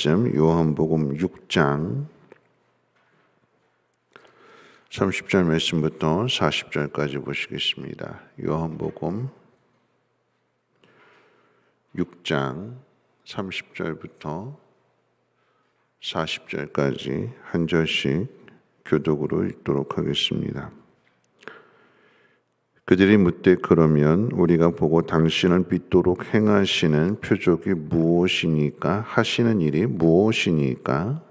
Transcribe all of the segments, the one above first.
말씀 요한복음 6장 30절 말씀부터 40절까지 보시겠습니다. 요한복음 6장 30절부터 40절까지 한 절씩 교독으로 읽도록 하겠습니다. 그들이 묻되 그러면 우리가 보고 당신을 믿도록 행하시는 표적이 무엇이니까? 하시는 일이 무엇이니까?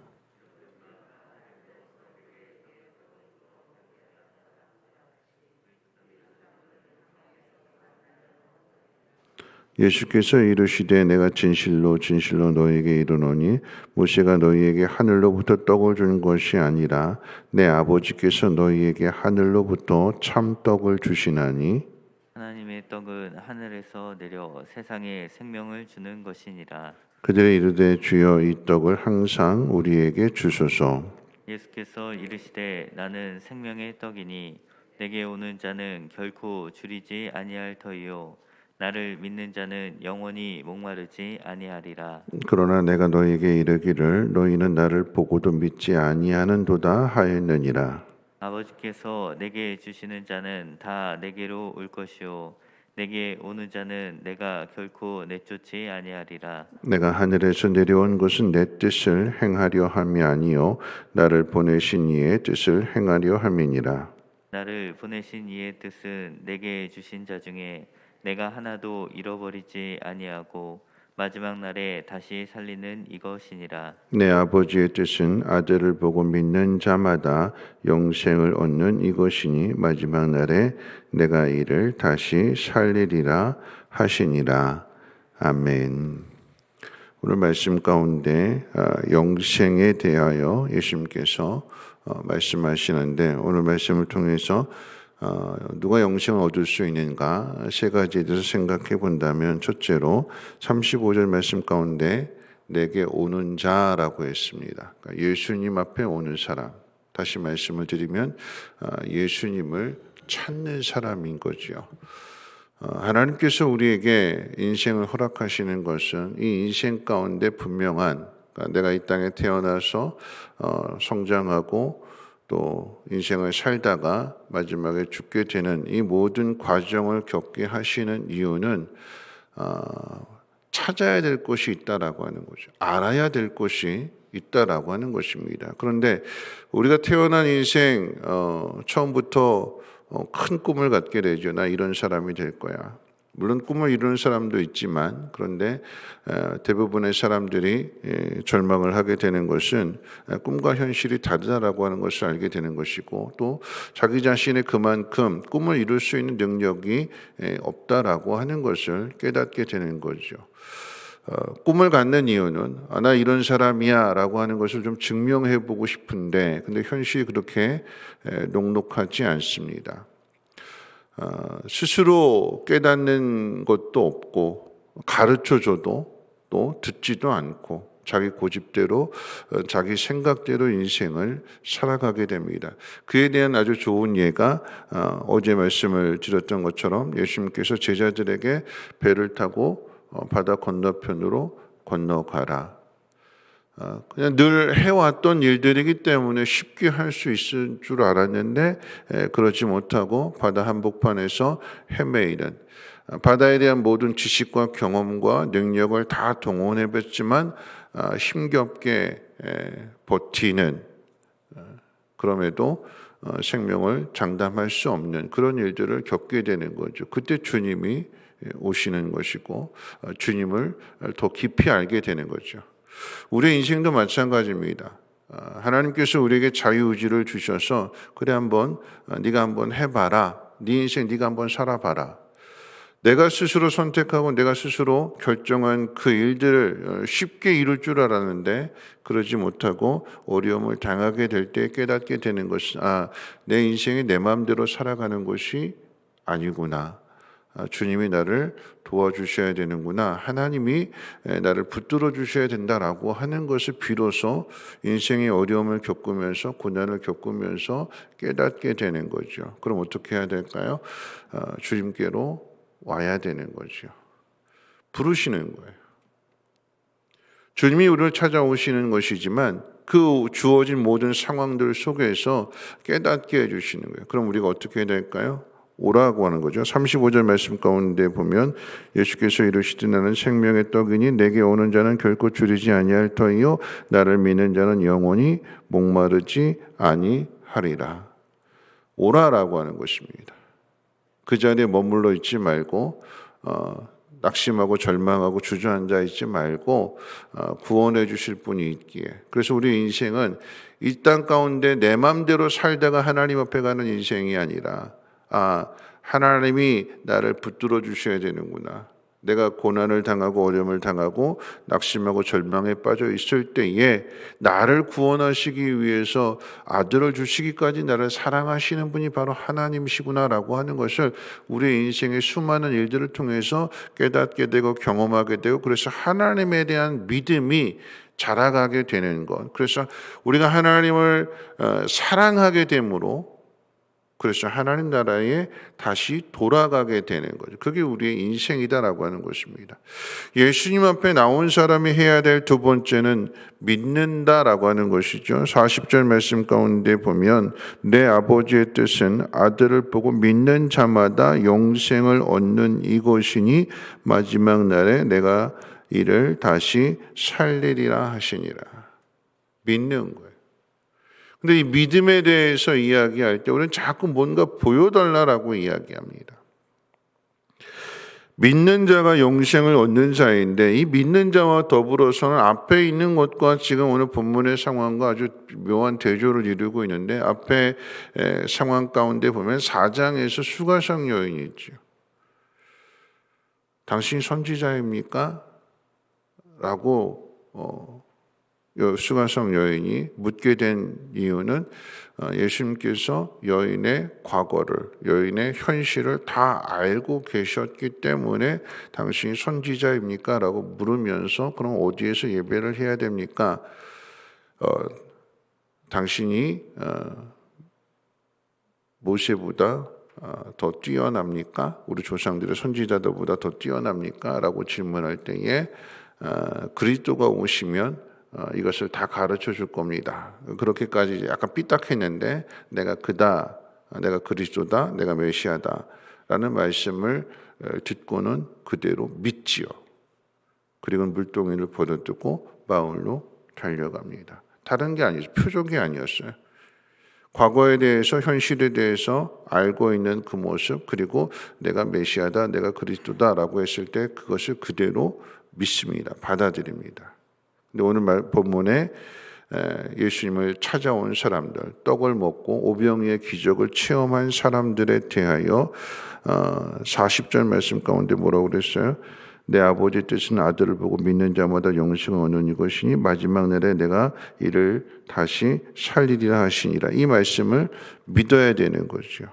예수께서 이르시되 내가 진실로 진실로 너희에게 이르노니 모세가 너희에게 하늘로부터 떡을 준 것이 아니라 내 아버지께서 너희에게 하늘로부터 참 떡을 주시나니 하나님의 떡은 하늘에서 내려 세상에 생명을 주는 것이니라. 그들이 이르되 주여 이 떡을 항상 우리에게 주소서. 예수께서 이르시되 나는 생명의 떡이니 내게 오는 자는 결코 줄이지 아니할 터이요 나를 믿는 자는 영원히 목마르지 아니하리라. 그러나 내가 너희에게 이르기를 너희는 나를 보고도 믿지 아니하는도다 하였느니라. 아버지께서 내게 주시는 자는 다 내게로 올 것이요 내게 오는 자는 내가 결코 내쫓지 아니하리라. 내가 하늘에서 내려온 것은 내 뜻을 행하려 함이 아니요 나를 보내신 이의 뜻을 행하려 함이니라. 나를 보내신 이의 뜻은 내게 주신 자 중에 내가 하나도 잃어버리지 아니하고 마지막 날에 다시 살리는 이것이니라. 내 아버지의 뜻은 아들을 보고 믿는 자마다 영생을 얻는 이것이니 마지막 날에 내가 이를 다시 살리리라 하시니라. 아멘. 오늘 말씀 가운데 영생에 대하여 예수님께서 말씀하시는데 오늘 말씀을 통해서 누가 영생을 얻을 수 있는가 세 가지에 대해서 생각해 본다면 첫째로 35절 말씀 가운데 내게 오는 자라고 했습니다. 그러니까 예수님 앞에 오는 사람. 다시 말씀을 드리면 예수님을 찾는 사람인 거죠. 하나님께서 우리에게 인생을 허락하시는 것은 이 인생 가운데 분명한 그러니까 내가 이 땅에 태어나서 성장하고 또 인생을 살다가 마지막에 죽게 되는 이 모든 과정을 겪게 하시는 이유는 찾아야 될 것이 있다라고 하는 거죠. 알아야 될 것이 있다라고 하는 것입니다. 그런데 우리가 태어난 인생 처음부터 큰 꿈을 갖게 되죠. 나 이런 사람이 될 거야. 물론 꿈을 이루는 사람도 있지만 그런데 대부분의 사람들이 절망을 하게 되는 것은 꿈과 현실이 다르다라고 하는 것을 알게 되는 것이고 또 자기 자신의 그만큼 꿈을 이룰 수 있는 능력이 없다라고 하는 것을 깨닫게 되는 거죠. 꿈을 갖는 이유는 나 이런 사람이야 라고 하는 것을 좀 증명해 보고 싶은데 근데 현실이 그렇게 녹록하지 않습니다. 스스로 깨닫는 것도 없고 가르쳐줘도 또 듣지도 않고 자기 고집대로 자기 생각대로 인생을 살아가게 됩니다. 그에 대한 아주 좋은 예가 어제 말씀을 드렸던 것처럼 예수님께서 제자들에게 배를 타고 바다 건너편으로 건너가라. 그냥 늘 해왔던 일들이기 때문에 쉽게 할 수 있을 줄 알았는데 그러지 못하고 바다 한복판에서 헤매이는 바다에 대한 모든 지식과 경험과 능력을 다 동원해봤지만 힘겹게 버티는 그럼에도 생명을 장담할 수 없는 그런 일들을 겪게 되는 거죠. 그때 주님이 오시는 것이고 주님을 더 깊이 알게 되는 거죠. 우리의 인생도 마찬가지입니다. 하나님께서 우리에게 자유의지를 주셔서 그래 네가 한번 해봐라. 네 인생 네가 한번 살아봐라. 내가 스스로 선택하고 내가 스스로 결정한 그 일들을 쉽게 이룰 줄 알았는데 그러지 못하고 어려움을 당하게 될 때 깨닫게 되는 것은 내 인생이 내 마음대로 살아가는 것이 아니구나. 주님이 나를 도와주셔야 되는구나. 하나님이 나를 붙들어 주셔야 된다라고 하는 것을 비로소 인생의 어려움을 겪으면서 고난을 겪으면서 깨닫게 되는 거죠. 그럼 어떻게 해야 될까요? 주님께로 와야 되는 거죠. 부르시는 거예요. 주님이 우리를 찾아오시는 것이지만 그 주어진 모든 상황들 속에서 깨닫게 해주시는 거예요. 그럼 우리가 어떻게 해야 될까요? 오라고 하는 거죠. 35절 말씀 가운데 보면 예수께서 이르시되 나는 생명의 떡이니 내게 오는 자는 결코 줄이지 아니할 터이요 나를 믿는 자는 영원히 목마르지 아니하리라. 오라라고 하는 것입니다. 그 자리에 머물러 있지 말고 낙심하고 절망하고 주저앉아 있지 말고 구원해 주실 분이 있기에. 그래서 우리 인생은 이 땅 가운데 내 마음대로 살다가 하나님 앞에 가는 인생이 아니라 하나님이 나를 붙들어 주셔야 되는구나. 내가 고난을 당하고 어려움을 당하고 낙심하고 절망에 빠져 있을 때에 나를 구원하시기 위해서 아들을 주시기까지 나를 사랑하시는 분이 바로 하나님이시구나라고 하는 것을 우리 인생의 수많은 일들을 통해서 깨닫게 되고 경험하게 되고, 그래서 하나님에 대한 믿음이 자라가게 되는 것. 그래서 우리가 하나님을 사랑하게 되므로 그래서 하나님 나라에 다시 돌아가게 되는 거죠. 그게 우리의 인생이다라고 하는 것입니다. 예수님 앞에 나온 사람이 해야 될 두 번째는 믿는다라고 하는 것이죠. 40절 말씀 가운데 보면 내 아버지의 뜻은 아들을 보고 믿는 자마다 영생을 얻는 이것이니 마지막 날에 내가 이를 다시 살리리라 하시니라. 믿는 거예요. 근데 이 믿음에 대해서 이야기할 때 우리는 자꾸 뭔가 보여달라고 이야기합니다. 믿는 자가 영생을 얻는 자인데 이 믿는 자와 더불어서는 앞에 있는 것과 지금 오늘 본문의 상황과 아주 묘한 대조를 이루고 있는데, 앞에 상황 가운데 보면 4장에서 수가성 여인이 있죠. 당신 선지자입니까? 라고 수가성 여인이 묻게 된 이유는 예수님께서 여인의 과거를, 여인의 현실을 다 알고 계셨기 때문에 당신이 선지자입니까? 라고 물으면서 그럼 어디에서 예배를 해야 됩니까? 당신이 모세보다 더 뛰어납니까? 우리 조상들의 선지자들보다 더 뛰어납니까? 라고 질문할 때에 그리스도가 오시면 이것을 다 가르쳐 줄 겁니다. 그렇게까지 약간 삐딱했는데 내가 그다, 내가 그리스도다, 내가 메시아다 라는 말씀을 듣고는 그대로 믿지요. 그리고 물동이를 벗어뜯고 마을로 달려갑니다. 다른 게 아니었어요. 표적이 아니었어요. 과거에 대해서, 현실에 대해서 알고 있는 그 모습, 그리고 내가 메시아다, 내가 그리스도다 라고 했을 때 그것을 그대로 믿습니다. 받아들입니다. 근데 오늘 본문에 예수님을 찾아온 사람들, 떡을 먹고 오병이의 기적을 체험한 사람들에 대하여 40절 말씀 가운데 뭐라고 그랬어요? 내 아버지 뜻은 아들을 보고 믿는 자마다 영생을 얻는 이것이니 마지막 날에 내가 이를 다시 살리리라 하시니라. 이 말씀을 믿어야 되는 거죠.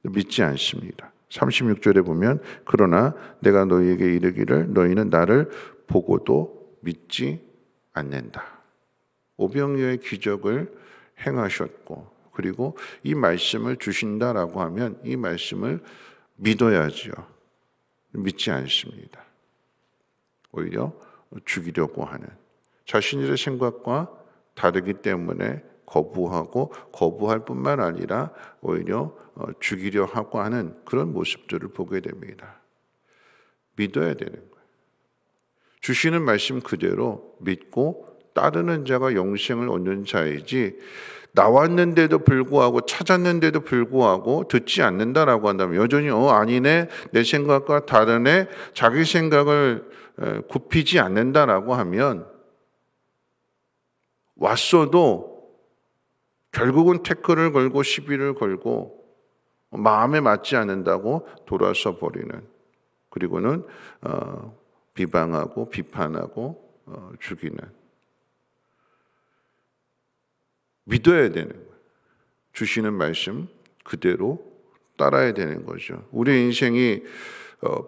믿지 않습니다. 36절에 보면 그러나 내가 너희에게 이르기를 너희는 나를 보고도 믿지 않는다. 오병이어의 기적을 행하셨고, 그리고 이 말씀을 주신다라고 하면 이 말씀을 믿어야죠. 믿지 않습니다. 오히려 죽이려고 하는, 자신들의 생각과 다르기 때문에 거부하고, 거부할 뿐만 아니라 오히려 죽이려 하고 하는 그런 모습들을 보게 됩니다. 믿어야 되는 거예요. 주시는 말씀 그대로 믿고 따르는 자가 영생을 얻는 자이지, 나왔는데도 불구하고 찾았는데도 불구하고 듣지 않는다라고 한다면, 여전히 아니네, 내 생각과 다르네, 자기 생각을 굽히지 않는다라고 하면 왔어도 결국은 태클을 걸고 시비를 걸고 마음에 맞지 않는다고 돌아서 버리는, 그리고는 비방하고 비판하고 죽이는. 믿어야 되는 거예요. 주시는 말씀 그대로 따라야 되는 거죠. 우리 인생이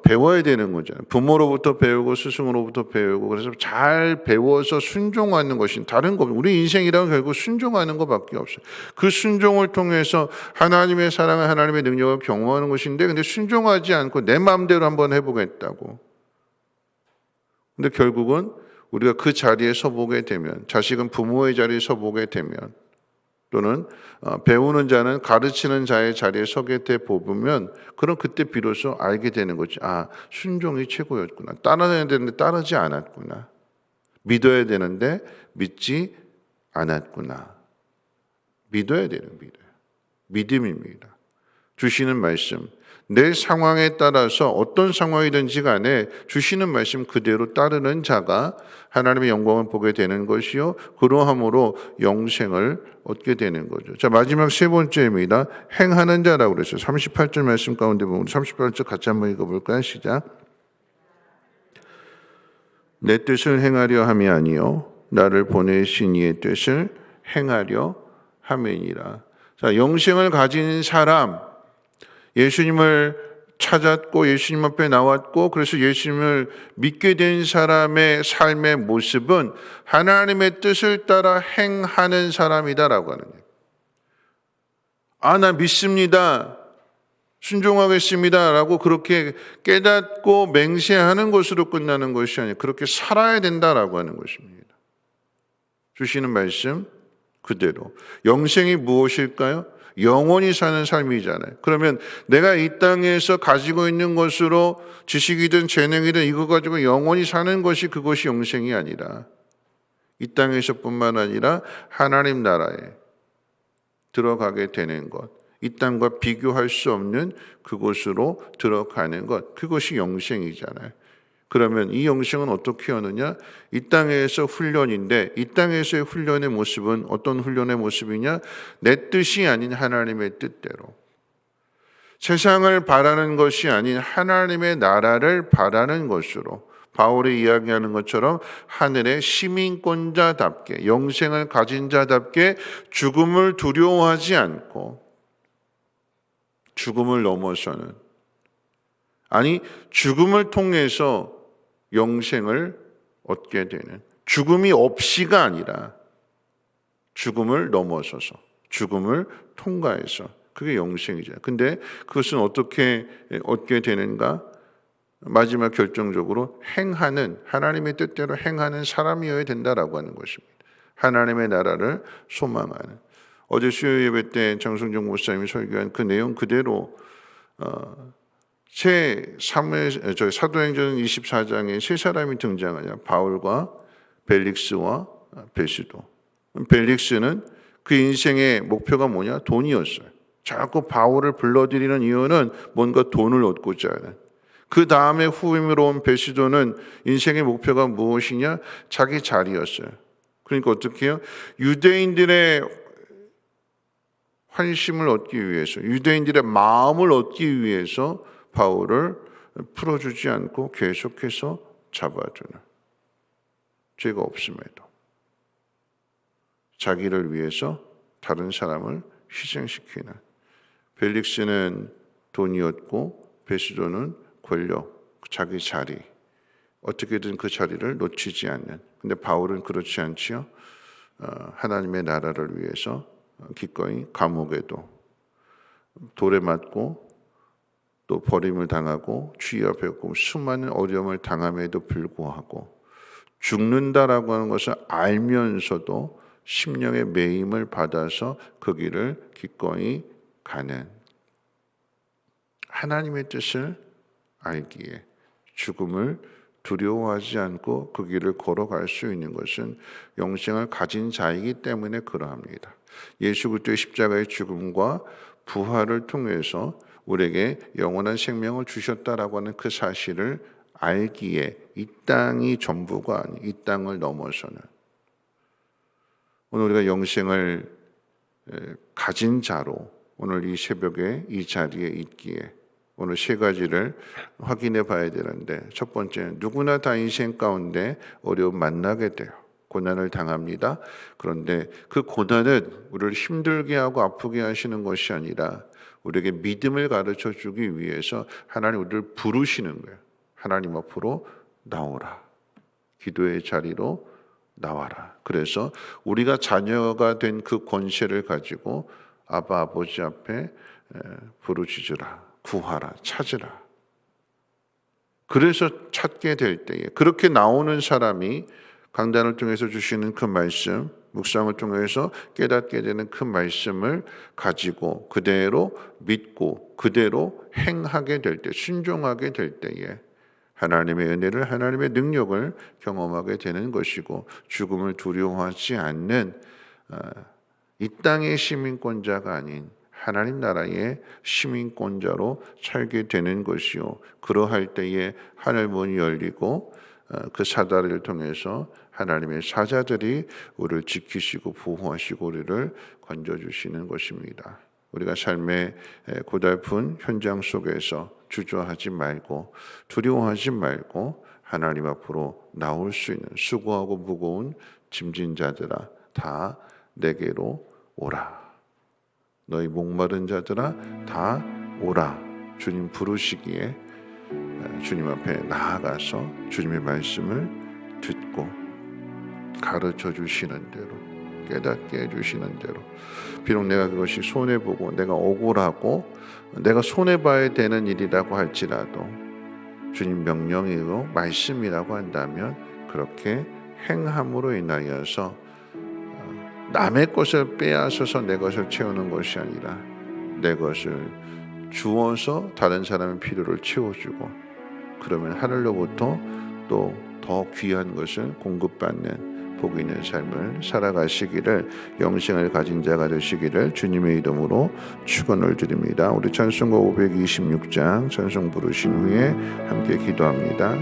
배워야 되는 거잖아요. 부모로부터 배우고 스승으로부터 배우고, 그래서 잘 배워서 순종하는 것이 다른 거. 우리 인생이란 결국 순종하는 것밖에 없어요. 그 순종을 통해서 하나님의 사랑과 하나님의 능력을 경험하는 것인데, 근데 순종하지 않고 내 마음대로 한번 해보겠다고. 근데 결국은 우리가 그 자리에 서보게 되면, 자식은 부모의 자리에 서보게 되면, 또는 배우는 자는 가르치는 자의 자리에 서게 돼 보면, 그럼 그때 비로소 알게 되는 거지. 아, 순종이 최고였구나. 따라야 되는데 따르지 않았구나. 믿어야 되는데 믿지 않았구나. 믿어야 되는 믿음입니다. 주시는 말씀, 내 상황에 따라서 어떤 상황이든지 간에 주시는 말씀 그대로 따르는 자가 하나님의 영광을 보게 되는 것이요, 그러함으로 영생을 얻게 되는 거죠. 자, 마지막 세 번째입니다. 행하는 자라고 그랬어요. 38절 말씀 가운데 보면 38절 같이 한번 읽어볼까요? 시작. 내 뜻을 행하려 함이 아니요 나를 보내신 이의 뜻을 행하려 함이니라. 자, 영생을 가진 사람, 예수님을 찾았고 예수님 앞에 나왔고 그래서 예수님을 믿게 된 사람의 삶의 모습은 하나님의 뜻을 따라 행하는 사람이다라고 하는 거예요. 아, 나 믿습니다, 순종하겠습니다 라고 그렇게 깨닫고 맹세하는 것으로 끝나는 것이 아니라 그렇게 살아야 된다라고 하는 것입니다. 주시는 말씀 그대로. 영생이 무엇일까요? 영원히 사는 삶이잖아요. 그러면 내가 이 땅에서 가지고 있는 것으로 지식이든 재능이든 이거 가지고 영원히 사는 것이 그것이 영생이 아니라 이 땅에서뿐만 아니라 하나님 나라에 들어가게 되는 것, 이 땅과 비교할 수 없는 그곳으로 들어가는 것, 그것이 영생이잖아요. 그러면 이 영생은 어떻게 하느냐? 이 땅에서 훈련인데 이 땅에서의 훈련의 모습은 어떤 훈련의 모습이냐? 내 뜻이 아닌 하나님의 뜻대로, 세상을 바라는 것이 아닌 하나님의 나라를 바라는 것으로, 바울이 이야기하는 것처럼 하늘의 시민권자답게, 영생을 가진 자답게 죽음을 두려워하지 않고 죽음을 넘어서는, 아니 죽음을 통해서 영생을 얻게 되는, 죽음이 없이가 아니라 죽음을 넘어서서 죽음을 통과해서, 그게 영생이죠. 근데 그것은 어떻게 얻게 되는가? 마지막 결정적으로 행하는, 하나님의 뜻대로 행하는 사람이어야 된다라고 하는 것입니다. 하나님의 나라를 소망하는. 어제 수요 예배 때 장성정 목사님이 설교한 그 내용 그대로 사도행전 24장에 세 사람이 등장하냐. 바울과 벨릭스와 베시도. 벨릭스는 그 인생의 목표가 뭐냐? 돈이었어요. 자꾸 바울을 불러들이는 이유는 뭔가 돈을 얻고자 하는. 그 다음에 후임으로 온 베시도는 인생의 목표가 무엇이냐? 자기 자리였어요. 그러니까 어떻게 해요? 유대인들의 환심을 얻기 위해서, 유대인들의 마음을 얻기 위해서 바울을 풀어주지 않고 계속해서 잡아주는, 죄가 없음에도 자기를 위해서 다른 사람을 희생시키는. 벨릭스는 돈이었고 베시도는 권력, 자기 자리, 어떻게든 그 자리를 놓치지 않는. 근데 바울은 그렇지 않지요. 하나님의 나라를 위해서 기꺼이 감옥에도 돌에 맞고 또 버림을 당하고 주의 앞에 고 수많은 어려움을 당함에도 불구하고 죽는다라고 하는 것을 알면서도 심령의 매임을 받아서 그 길을 기꺼이 가는, 하나님의 뜻을 알기에 죽음을 두려워하지 않고 그 길을 걸어갈 수 있는 것은 영생을 가진 자이기 때문에 그러합니다. 예수 그리스도의 십자가의 죽음과 부활을 통해서 우리에게 영원한 생명을 주셨다라고 하는 그 사실을 알기에 이 땅이 전부가 아닌 이 땅을 넘어서는, 오늘 우리가 영생을 가진 자로 오늘 이 새벽에 이 자리에 있기에 오늘 세 가지를 확인해 봐야 되는데, 첫 번째는 누구나 다 인생 가운데 어려움 만나게 돼요. 고난을 당합니다. 그런데 그 고난은 우리를 힘들게 하고 아프게 하시는 것이 아니라 우리에게 믿음을 가르쳐 주기 위해서 하나님 우리를 부르시는 거예요. 하나님 앞으로 나오라. 기도의 자리로 나와라. 그래서 우리가 자녀가 된 그 권세를 가지고 아바 아버지 앞에 부르짖으라. 구하라. 찾으라. 그래서 찾게 될 때에 그렇게 나오는 사람이 강단을 통해서 주시는 그 말씀, 묵상을 통해서 깨닫게 되는 그 말씀을 가지고 그대로 믿고 그대로 행하게 될 때, 순종하게 될 때에 하나님의 은혜를, 하나님의 능력을 경험하게 되는 것이고, 죽음을 두려워하지 않는 이 땅의 시민권자가 아닌 하나님 나라의 시민권자로 살게 되는 것이요, 그러할 때에 하늘 문이 열리고 그 사다리를 통해서 하나님의 사자들이 우리를 지키시고 보호하시고 우리를 건져주시는 것입니다. 우리가 삶의 고달픈 현장 속에서 주저하지 말고 두려워하지 말고 하나님 앞으로 나올 수 있는, 수고하고 무거운 짐진 자들아 다 내게로 오라. 너희 목마른 자들아 다 오라. 주님 부르시기에 주님 앞에 나아가서 주님의 말씀을 듣고 가르쳐 주시는 대로, 깨닫게 해주시는 대로, 비록 내가 그것이 손해보고 내가 억울하고 내가 손해봐야 되는 일이라고 할지라도 주님 명령이고 말씀이라고 한다면 그렇게 행함으로 인하여서 남의 것을 빼앗아서 내 것을 채우는 것이 아니라 내 것을 주어서 다른 사람의 필요를 채워주고, 그러면 하늘로부터 또 더 귀한 것을 공급받는 복 있는 삶을 살아가시기를, 영생을 가진 자가 되시기를 주님의 이름으로 축원을 드립니다. 우리 찬송가 526장 찬송 부르신 후에 함께 기도합니다.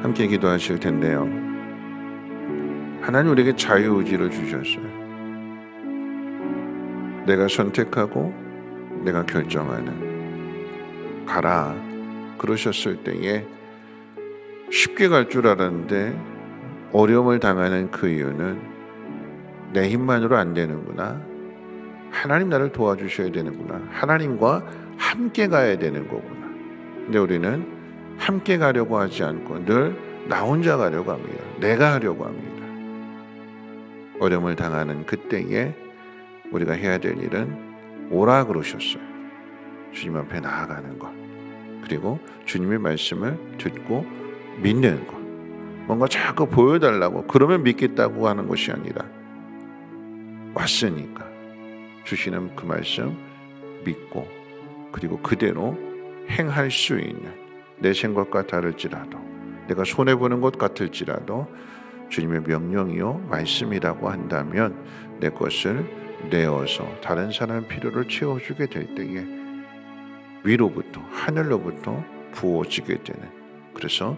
함께 기도하실 텐데요. 하나님 우리에게 자유의지를 주셨어요. 내가 선택하고 내가 결정하는, 가라 그러셨을 때에 쉽게 갈 줄 알았는데 어려움을 당하는 그 이유는 내 힘만으로 안 되는구나. 하나님 나를 도와주셔야 되는구나. 하나님과 함께 가야 되는 거구나. 근데 우리는 함께 가려고 하지 않고 늘 나 혼자 가려고 합니다. 내가 하려고 합니다. 어려움을 당하는 그때에 우리가 해야 될 일은 오라 그러셨어요. 주님 앞에 나아가는 것, 그리고 주님의 말씀을 듣고 믿는 것. 뭔가 자꾸 보여달라고 그러면 믿겠다고 하는 것이 아니라 왔으니까 주시는 그 말씀 믿고 그리고 그대로 행할 수 있는, 내 생각과 다를지라도 내가 손해보는 것 같을지라도 주님의 명령이요 말씀이라고 한다면 내 것을 내어서 다른 사람의 필요를 채워주게 될 때에 위로부터, 하늘로부터 부어지게 되는, 그래서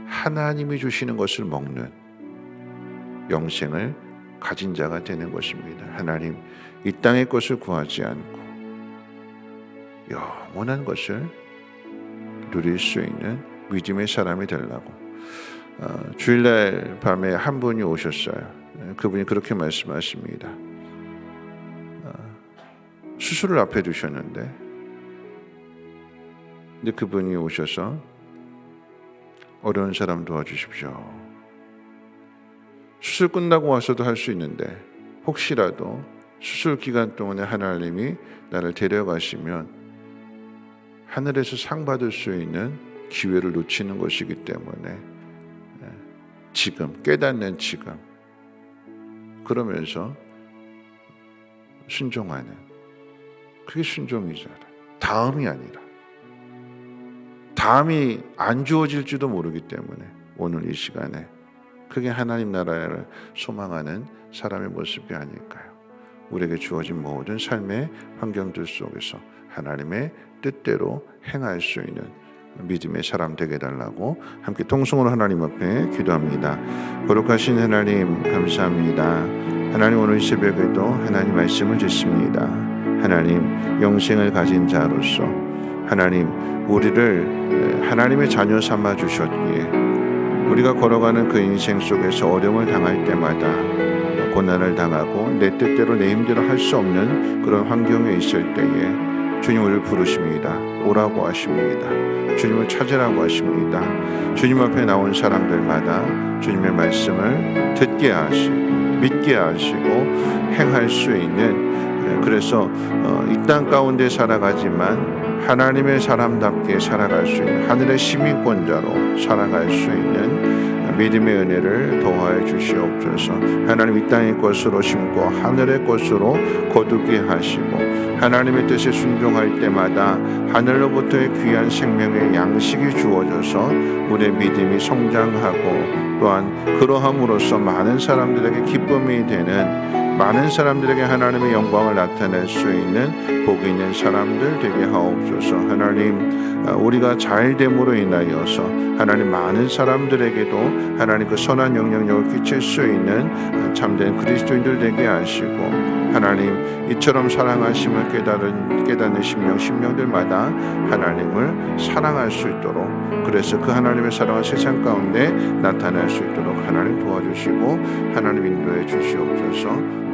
하나님이 주시는 것을 먹는 영생을 가진 자가 되는 것입니다. 하나님, 이 땅의 것을 구하지 않고 영원한 것을 누릴 수 있는 믿음의 사람이 되려고 주일날 밤에 한 분이 오셨어요. 그분이 그렇게 말씀하십니다. 수술을 앞에 두셨는데, 근데 그분이 오셔서 어려운 사람 도와주십시오. 수술 끝나고 와서도 할 수 있는데 혹시라도 수술 기간 동안에 하나님이 나를 데려가시면 하늘에서 상 받을 수 있는 기회를 놓치는 것이기 때문에 지금 깨닫는 지금, 그러면서 순종하는, 그게 순종이잖아. 다음이 아니라 다음이 안 주어질지도 모르기 때문에 오늘 이 시간에 그게 하나님 나라를 소망하는 사람의 모습이 아닐까요? 우리에게 주어진 모든 삶의 환경들 속에서 하나님의 뜻대로 행할 수 있는 믿음의 사람 되게 해달라고 함께 통성으로 하나님 앞에 기도합니다. 거룩하신 하나님, 감사합니다. 하나님, 오늘 이 새벽에도 하나님 말씀을 듣습니다. 하나님, 영생을 가진 자로서 하나님, 우리를 하나님의 자녀 삼아 주셨기에 우리가 걸어가는 그 인생 속에서 어려움을 당할 때마다, 고난을 당하고 내 뜻대로 내 힘대로 할 수 없는 그런 환경에 있을 때에 주님 우리를 부르십니다. 오라고 하십니다. 주님을 찾으라고 하십니다. 주님 앞에 나온 사람들마다 주님의 말씀을 듣게 하시고 믿게 하시고 행할 수 있는, 그래서 이 땅 가운데 살아가지만 하나님의 사람답게 살아갈 수 있는, 하늘의 시민권자로 살아갈 수 있는 믿음의 은혜를 더하여 주시옵소서. 하나님, 이 땅의 것으로 심고 하늘의 것으로 거두게 하시고 하나님의 뜻에 순종할 때마다 하늘로부터의 귀한 생명의 양식이 주어져서 우리의 믿음이 성장하고, 또한 그러함으로써 많은 사람들에게 기쁨이 되는, 많은 사람들에게 하나님의 영광을 나타낼 수 있는 복 있는 사람들 되게 하옵소서. 하나님, 우리가 잘됨으로 인하여서 하나님 많은 사람들에게도 하나님 그 선한 영향력을 끼칠 수 있는 참된 그리스도인들 되게 하시고, 하나님 이처럼 사랑하심을 깨닫는 심령들마다 하나님을 사랑할 수 있도록, 그래서 그 하나님의 사랑을 세상 가운데 나타낼 수 있도록 하나님 도와주시고 하나님 인도해 주시옵소서.